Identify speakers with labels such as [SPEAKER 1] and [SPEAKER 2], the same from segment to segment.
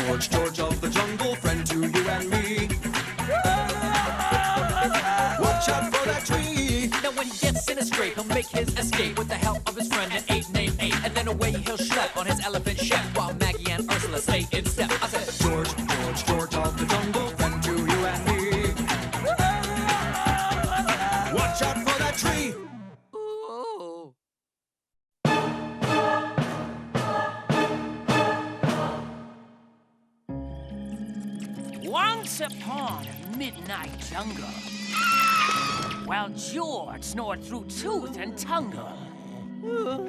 [SPEAKER 1] George, George of the jungle, friend to you and me. Watch out for that tree.
[SPEAKER 2] Now when he gets in a scrape, he'll make his escape with the help of his friend, an ape named Ape. And then away he'll schlep on his elephant chef, while Maggie and Ursula stay in step. I said,
[SPEAKER 1] George, George, George of the jungle, friend to you and me. Watch out for that tree.
[SPEAKER 2] ooh.
[SPEAKER 3] Once upon a midnight jungle, while George snored through tooth and tongue,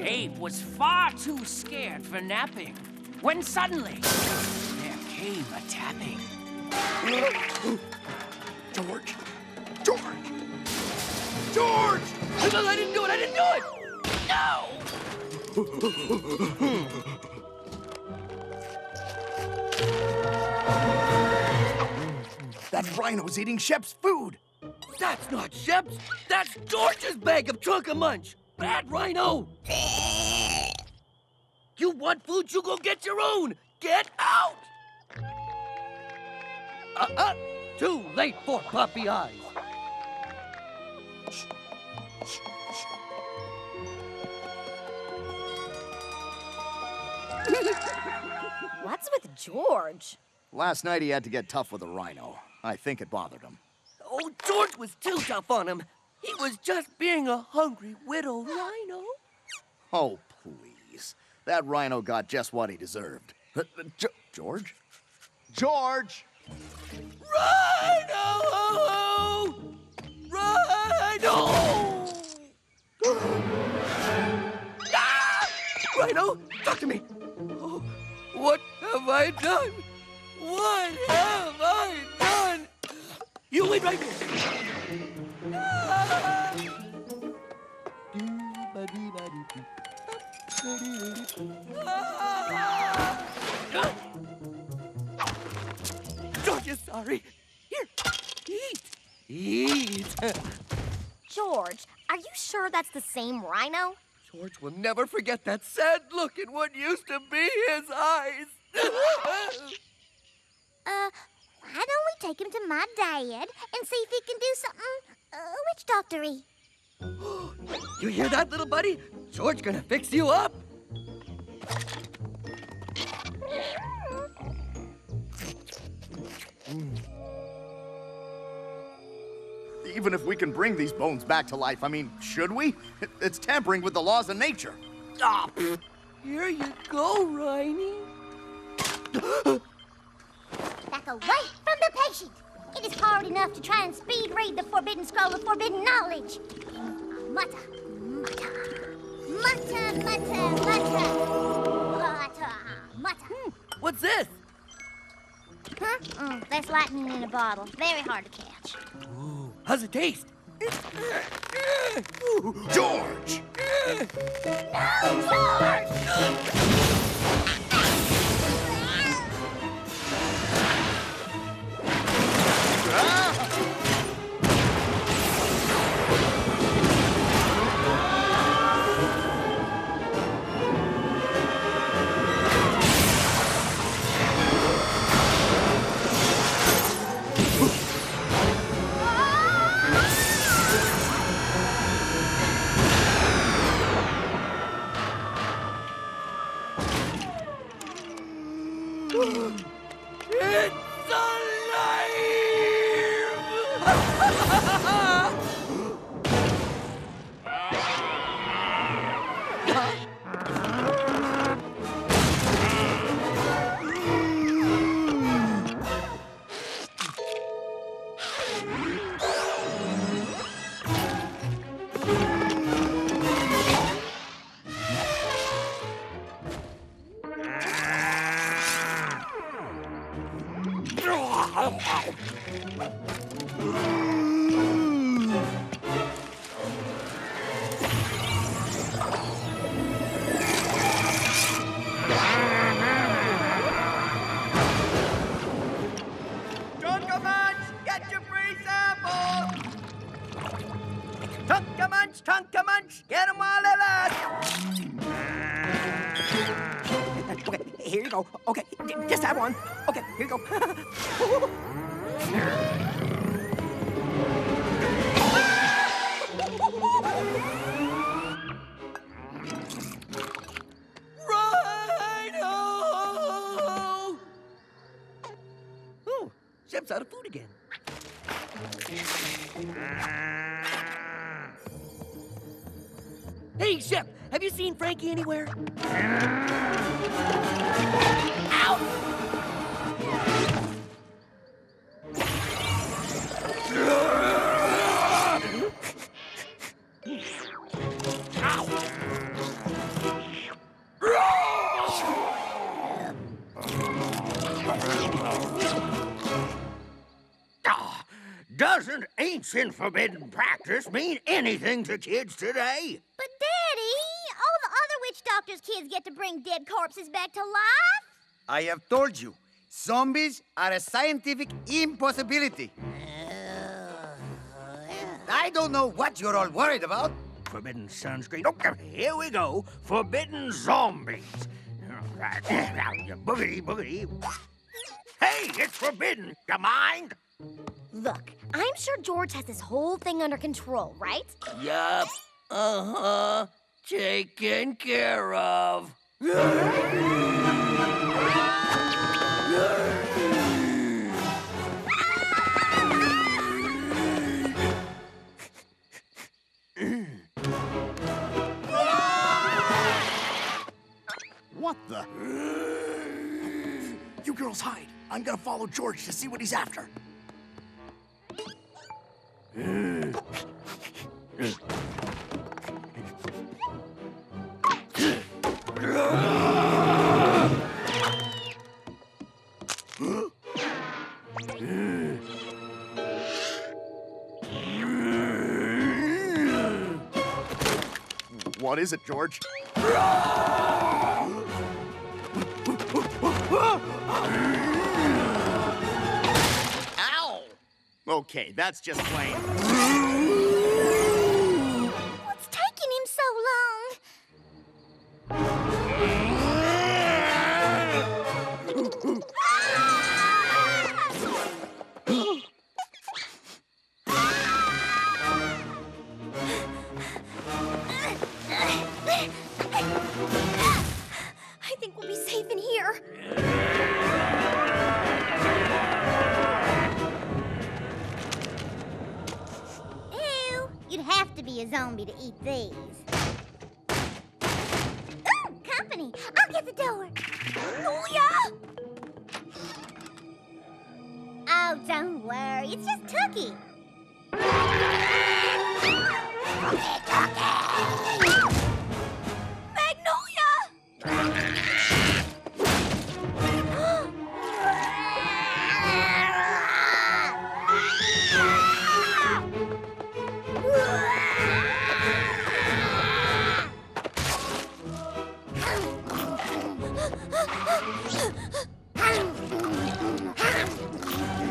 [SPEAKER 3] Ape was far too scared for napping, when suddenly there came a tapping.
[SPEAKER 1] George, George, George!
[SPEAKER 2] I didn't do it, I didn't do it!
[SPEAKER 4] That rhino's eating Shep's food.
[SPEAKER 2] That's not Shep's, that's George's bag of chunka munch! Bad rhino! You want food, you go get your own! Get out! Too late for puppy eyes.
[SPEAKER 5] What's with George?
[SPEAKER 4] Last night he had to get tough with a rhino. I think it bothered him.
[SPEAKER 2] Oh, George was too tough on him. He was just being a hungry widow rhino.
[SPEAKER 4] Oh, please. That rhino got just what he deserved. George? George!
[SPEAKER 2] Rhino! Rhino! Ah! Rhino, talk to me. Oh, what have I done? What have I done? You wait right there. Ah! Ah! George is sorry. Here, eat. Eat.
[SPEAKER 5] George, are you sure that's the same rhino?
[SPEAKER 2] George will never forget that sad look in what used to be his eyes.
[SPEAKER 5] Why don't we take him to my dad and see if he can do something witch doctory?
[SPEAKER 2] You hear that, little buddy? George gonna fix you up.
[SPEAKER 4] Even if we can bring these bones back to life, I mean, should we? It's tampering with the laws of nature.
[SPEAKER 2] Stop. Here you go, Rhiney.
[SPEAKER 5] Back away from the patient. It is hard enough to try and speed read the forbidden scroll of forbidden knowledge. Mutter, mutter, mutter, mutter, mutter, mutter, mutter.
[SPEAKER 2] What's this?
[SPEAKER 5] Huh? That's lightning in a bottle. Very hard to catch.
[SPEAKER 2] Ooh, how's it taste?
[SPEAKER 4] George!
[SPEAKER 5] No, George!
[SPEAKER 2] It's
[SPEAKER 6] Tonka munch, get 'em while they last. Okay, here you go. Okay, just have one. Okay. Here you go.
[SPEAKER 2] Rhino! Oh, Shep's out of food again. Hey, Shep, have you seen Frankie anywhere?
[SPEAKER 6] Doesn't ancient forbidden practice mean anything to kids today?
[SPEAKER 5] But, Daddy, all the other witch doctor's kids get to bring dead corpses back to life.
[SPEAKER 7] I have told you, zombies are a scientific impossibility. I don't know what you're all worried about.
[SPEAKER 6] Forbidden sounds great. Okay, here we go. Forbidden zombies. All right. Now, you boogity, boogity. Hey, it's forbidden. You mind?
[SPEAKER 5] Look, I'm sure George has this whole thing under control, right?
[SPEAKER 2] Yup. Uh-huh. Taken care of.
[SPEAKER 4] What the? You girls hide. I'm gonna follow George to see what he's after. What is it, George? Ow! Okay, that's just plain.
[SPEAKER 5] What's taking him so long? I think we'll be safe in here. Ew, you'd have to be a zombie to eat these. Ooh, company. I'll get the door. Magnolia! Oh, don't worry. It's just Tookie. Magnolia!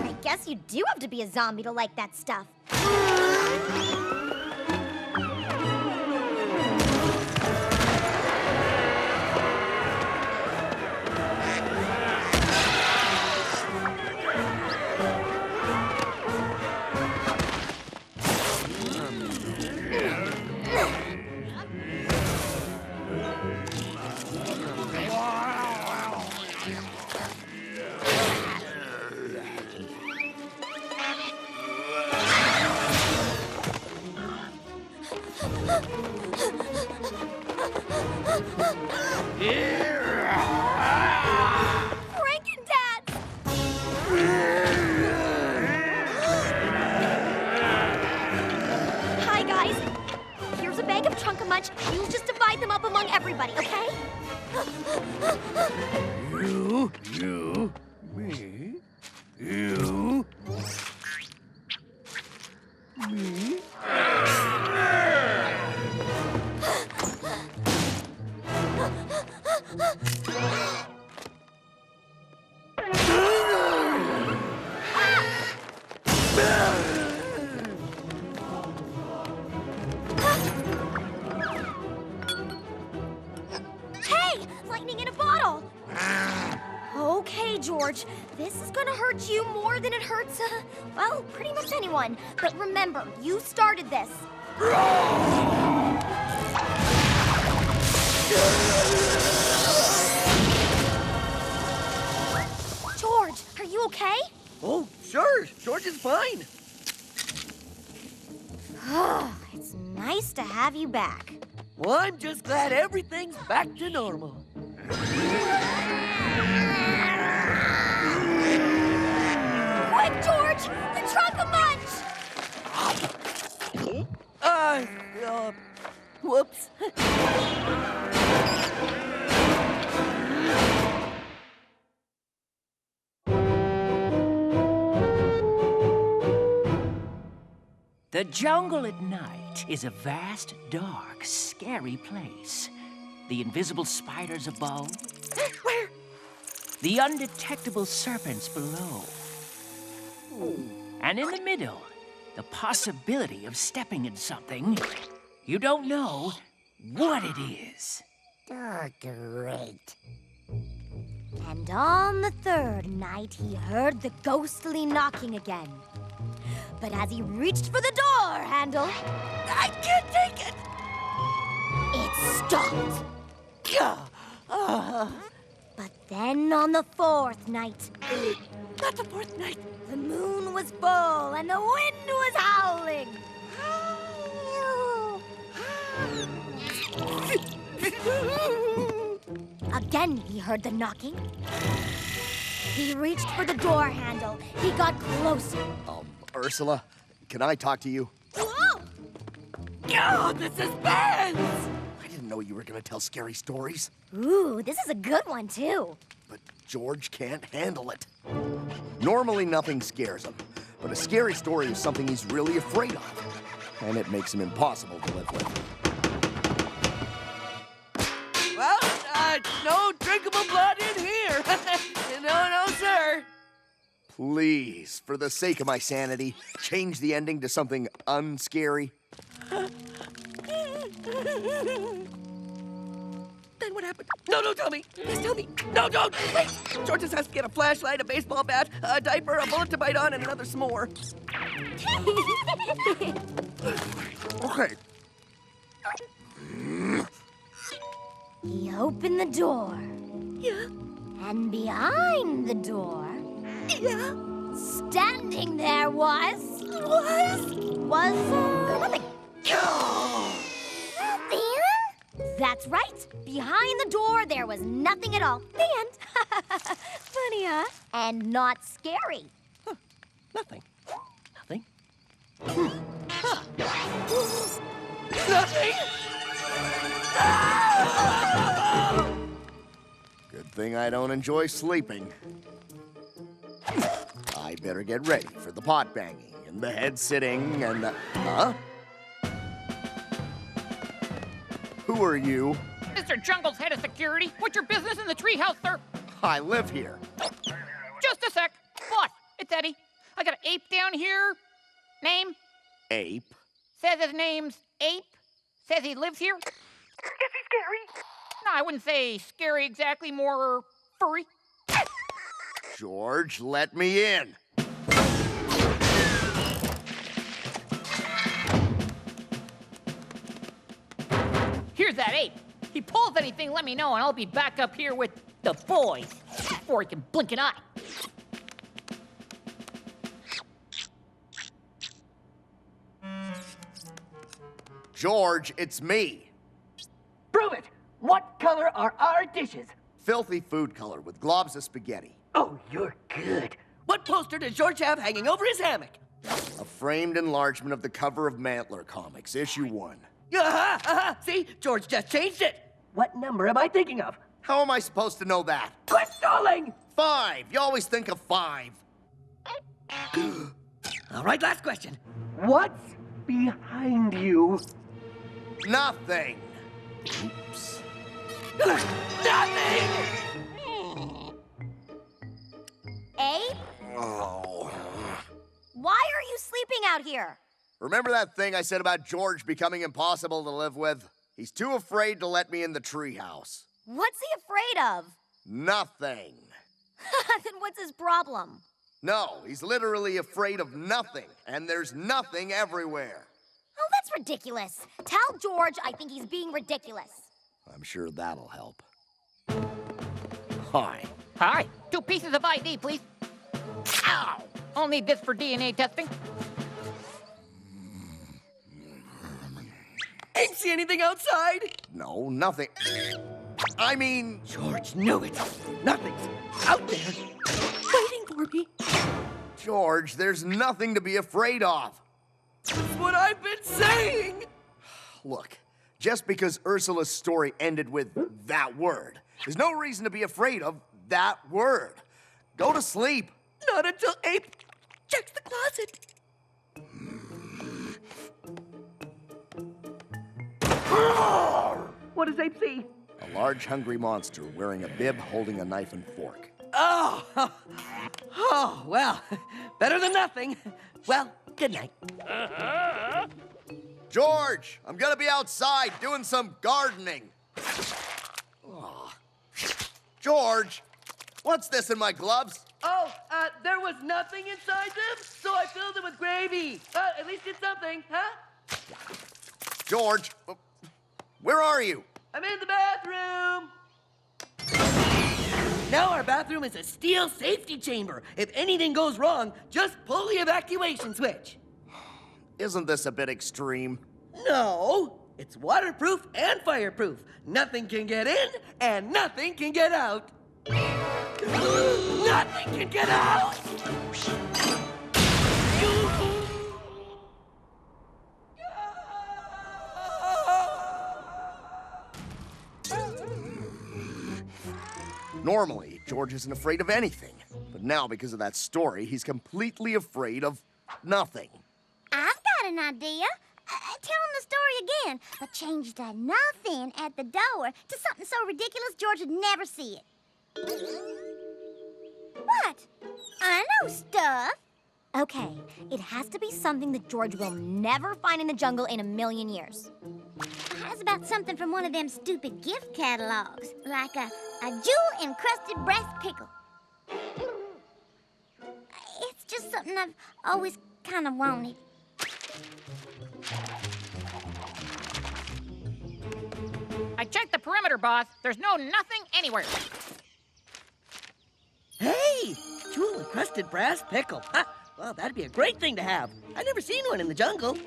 [SPEAKER 5] I guess you do have to be a zombie to like that stuff. Hi, guys. Here's a bag of Chunkamunch. You just divide them up among everybody, okay?
[SPEAKER 6] You, me, you, me.
[SPEAKER 5] Hey! Lightning in a bottle! Okay, George. This is gonna hurt you more than it hurts, well, pretty much anyone. But remember, you started this. George, are you okay?
[SPEAKER 2] Oh, sure. George is fine.
[SPEAKER 5] It's nice to have you back.
[SPEAKER 2] Well, I'm just glad everything's back to normal.
[SPEAKER 5] Quick, George! The trunk a munch!
[SPEAKER 2] Whoops.
[SPEAKER 3] The jungle at night is a vast, dark, scary place. The invisible spiders above.
[SPEAKER 2] Where?
[SPEAKER 3] The undetectable serpents below. And in the middle, the possibility of stepping in something you don't know what it is.
[SPEAKER 5] Oh, great. And on the third night, he heard the ghostly knocking again. But as he reached for the door handle,
[SPEAKER 2] I can't take it.
[SPEAKER 5] it stopped. But then on the fourth night,
[SPEAKER 2] Not the fourth night.
[SPEAKER 5] the moon was full and the wind was howling. Again, he heard the knocking. He reached for the door handle. He got closer.
[SPEAKER 4] Ursula, can I talk to you?
[SPEAKER 5] Whoa!
[SPEAKER 2] Oh, the suspense!
[SPEAKER 4] I didn't know you were gonna tell scary stories,
[SPEAKER 5] Ooh, this is a good one, too.
[SPEAKER 4] but George can't handle it. Normally, nothing scares him, but a scary story is something he's really afraid of, and it makes him impossible to live with.
[SPEAKER 2] Well, no drinkable blood in here. No, sir.
[SPEAKER 4] Please, for the sake of my sanity, change the ending to something unscary.
[SPEAKER 2] Then what happened? No, tell me. Please tell me. No, don't. Wait. George just has to get a flashlight, a baseball bat, a diaper, a bullet to bite on, and another s'more.
[SPEAKER 4] Okay.
[SPEAKER 5] He opened the door.
[SPEAKER 2] Yeah.
[SPEAKER 5] And behind the door,
[SPEAKER 2] Yeah.
[SPEAKER 5] standing there was nothing. Nothing? That's right. Behind the door, there was nothing at all. The end. Funny, huh? And not scary.
[SPEAKER 2] Nothing. Nothing?
[SPEAKER 4] Good thing I don't enjoy sleeping. I better get ready for the pot banging and the head sitting and the... Huh? Who are you?
[SPEAKER 8] Mr. Jungle's head of security. What's your business in the treehouse, sir?
[SPEAKER 4] I live here.
[SPEAKER 8] Just a sec. Boss, it's Eddie. I got an ape down here. Name?
[SPEAKER 4] Ape?
[SPEAKER 8] Says his name's Ape. Says he lives here. Is he scary? No, I wouldn't say scary exactly, more furry.
[SPEAKER 4] George, let me in.
[SPEAKER 8] Here's that ape. He pulls anything, let me know, and I'll be back up here with the boys before he can blink an eye.
[SPEAKER 4] George, it's me.
[SPEAKER 2] Prove it. What color are our dishes?
[SPEAKER 4] Filthy food color with globs of spaghetti.
[SPEAKER 2] Oh, you're good. What poster does George have hanging over his hammock?
[SPEAKER 4] A framed enlargement of the cover of Mantler Comics, issue 1.
[SPEAKER 2] See? George just changed it. What number am I thinking of?
[SPEAKER 4] How am I supposed to know that?
[SPEAKER 2] Quit stalling!
[SPEAKER 4] 5. You always think of 5.
[SPEAKER 2] All right, last question. What's behind you?
[SPEAKER 4] Nothing. Oops.
[SPEAKER 2] Nothing!
[SPEAKER 5] Abe,
[SPEAKER 4] Oh.
[SPEAKER 5] why are you sleeping out here?
[SPEAKER 4] Remember that thing I said about George becoming impossible to live with? He's too afraid to let me in the treehouse.
[SPEAKER 5] What's he afraid of?
[SPEAKER 4] Nothing.
[SPEAKER 5] Then what's his problem?
[SPEAKER 4] No, he's literally afraid of nothing, and there's nothing everywhere.
[SPEAKER 5] Oh, that's ridiculous. Tell George I think he's being ridiculous.
[SPEAKER 4] I'm sure that'll help. Hi.
[SPEAKER 8] Hi. 2 pieces of ID, please. Ow! I'll need this for DNA testing.
[SPEAKER 2] Ain't see anything outside?
[SPEAKER 4] No, nothing. I mean...
[SPEAKER 2] George knew it. Nothing's out there waiting for me.
[SPEAKER 4] George, there's nothing to be afraid of.
[SPEAKER 2] That's what I've been saying.
[SPEAKER 4] Look, just because Ursula's story ended with that word, there's no reason to be afraid of that word. Go to sleep.
[SPEAKER 2] Not until Ape checks the closet. What does Ape see?
[SPEAKER 4] A large, hungry monster wearing a bib holding a knife and fork.
[SPEAKER 2] Oh, oh, well, better than nothing. Well, good night.
[SPEAKER 4] George, I'm gonna be outside doing some gardening. Aw. George, what's this in my gloves?
[SPEAKER 2] Oh, there was nothing inside them, so I filled them with gravy. At least it's something, huh?
[SPEAKER 4] George, where are you?
[SPEAKER 2] I'm in the bathroom. Now our bathroom is a steel safety chamber. If anything goes wrong, just pull the evacuation switch.
[SPEAKER 4] Isn't this a bit extreme?
[SPEAKER 2] No, it's waterproof and fireproof. Nothing can get in and nothing can get out. Nothing can get out!
[SPEAKER 4] Normally, George isn't afraid of anything. But now, because of that story, he's completely afraid of nothing.
[SPEAKER 5] I've got an idea. Tell him the story again, but change the nothing at the door to something so ridiculous George would never see it. What? I know stuff. Okay, it has to be something that George will never find in the jungle in a million years. How's about something from one of them stupid gift catalogs, like a jewel-encrusted brass pickle? It's just something I've always kind of wanted.
[SPEAKER 8] I checked the perimeter, boss. There's nothing anywhere.
[SPEAKER 2] Hey, jewel-encrusted brass pickle. Ha! Well, that'd be a great thing to have. I've never seen one in the jungle.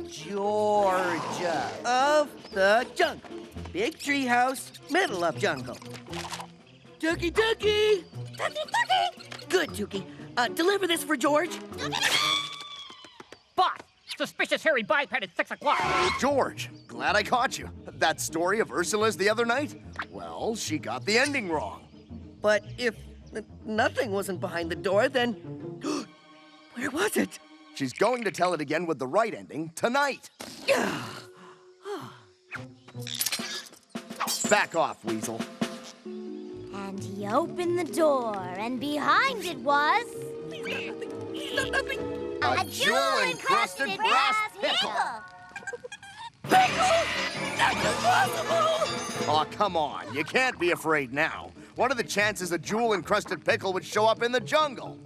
[SPEAKER 2] Georgia of the jungle. Big tree house, middle of jungle. Tookie, Tookie!
[SPEAKER 5] Tookie, Tookie!
[SPEAKER 2] Good, Tookie. Deliver this for George.
[SPEAKER 8] Boss, suspicious hairy biped at 6 o'clock.
[SPEAKER 4] George, glad I caught you. That story of Ursula's the other night? Well, she got the ending wrong.
[SPEAKER 2] But if nothing wasn't behind the door, then where was it?
[SPEAKER 4] She's going to tell it again with the right ending tonight. Back off, Weasel.
[SPEAKER 5] And he opened the door, and behind it was...
[SPEAKER 2] He's got nothing.
[SPEAKER 5] A
[SPEAKER 4] jewel-encrusted brass pickle.
[SPEAKER 2] Pickle? That's impossible!
[SPEAKER 4] Oh, come on. You can't be afraid now. What are the chances a jewel-encrusted pickle would show up in the jungle?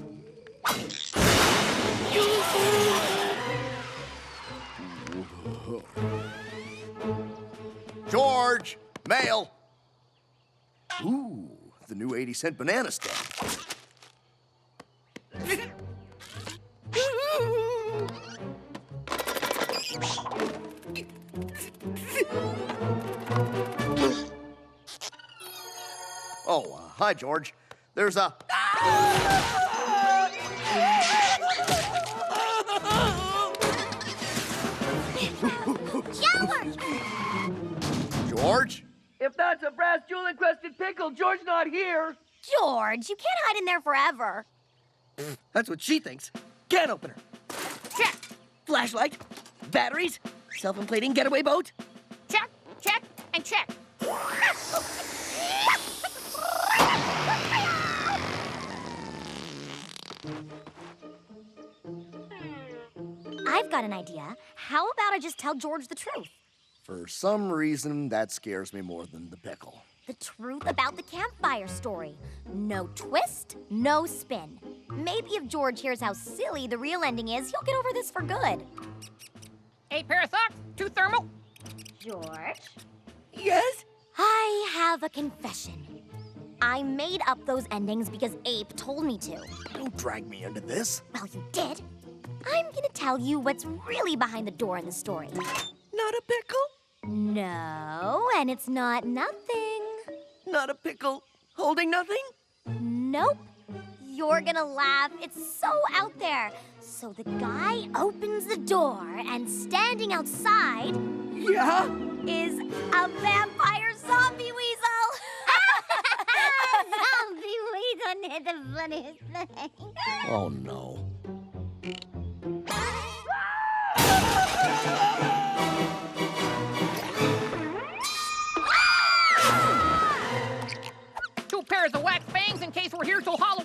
[SPEAKER 4] George! Mail! Ooh, the new 80-cent banana stand. Oh, hi, George. There's a... George?
[SPEAKER 2] If that's a brass jewel-encrusted pickle, George not here.
[SPEAKER 5] George, you can't hide in there forever.
[SPEAKER 2] That's what she thinks. Can opener.
[SPEAKER 8] Check,
[SPEAKER 2] Flashlight. Batteries. Self-inflating getaway boat.
[SPEAKER 8] check, check, and check.
[SPEAKER 5] I've got an idea. How about I just tell George the truth?
[SPEAKER 4] For some reason, that scares me more than the pickle.
[SPEAKER 5] The truth about the campfire story. No twist, no spin. Maybe if George hears how silly the real ending is, he'll get over this for good.
[SPEAKER 8] A pair of socks, 2 thermal.
[SPEAKER 5] George?
[SPEAKER 2] Yes?
[SPEAKER 5] I have a confession. I made up those endings because Ape told me to.
[SPEAKER 4] Don't drag me into this.
[SPEAKER 5] Well, you did. I'm gonna tell you what's really behind the door in the story.
[SPEAKER 2] Not a pickle?
[SPEAKER 5] No, and it's not nothing.
[SPEAKER 2] Not a pickle holding nothing?
[SPEAKER 5] Nope. You're gonna laugh. It's so out there. So the guy opens the door, and standing outside
[SPEAKER 2] Yeah?
[SPEAKER 5] is a vampire zombie weasel. Zombie weasel is the funniest thing.
[SPEAKER 4] Oh, no.
[SPEAKER 8] Two pairs of wax bangs in case we're here till Halloween.